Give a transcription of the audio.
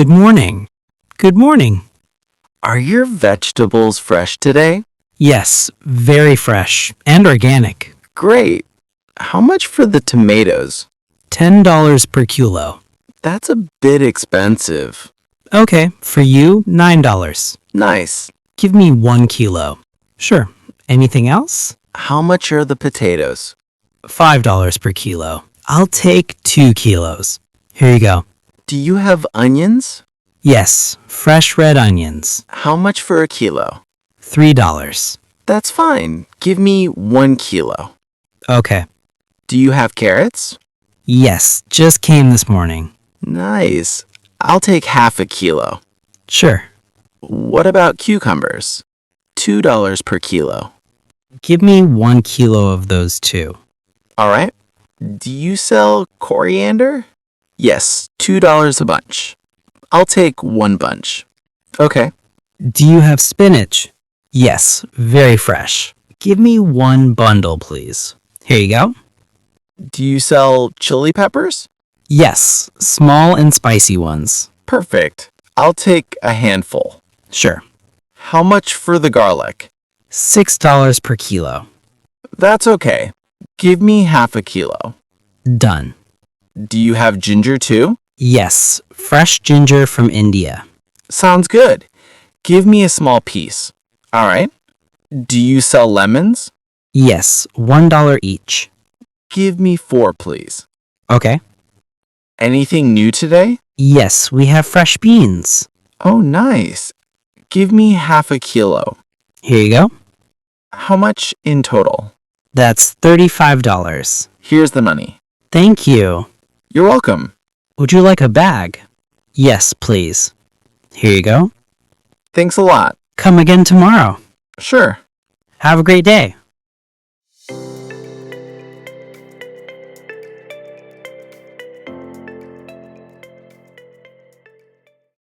Good morning. Good morning. Are your vegetables fresh today? Yes, very fresh and organic. Great. How much for the tomatoes? $10 per kilo. That's a bit expensive. Okay, for you, $9. Nice. Give me 1 kilo. Sure. Anything else? How much are the potatoes? $5 per kilo. I'll take 2 kilos. Here you go. Do you have onions? Yes, fresh red onions. How much for a kilo? $3. That's fine. Give me 1 kilo. Okay. Do you have carrots? Yes, just came this morning. Nice. I'll take half a kilo. Sure. What about cucumbers? $2 per kilo. Give me 1 kilo of those too. All right. Do you sell coriander? Yes, $2 a bunch. I'll take 1 bunch. Okay. Do you have spinach? Yes, very fresh. Give me 1 bundle, please. Here you go. Do you sell chili peppers? Yes, small and spicy ones. Perfect. I'll take a handful. Sure. How much for the garlic? $6 per kilo. That's okay. Give me half a kilo. Done. Do you have ginger too? Yes, fresh ginger from India. Sounds good. Give me a small piece. All right. Do you sell lemons? Yes, $1 each. Give me 4, please. Okay. Anything new today? Yes, we have fresh beans. Oh, nice. Give me half a kilo. Here you go. How much in total? That's $35. Here's the money. Thank you. You're welcome. Would you like a bag? Yes, please. Here you go. Thanks a lot. Come again tomorrow. Sure. Have a great day.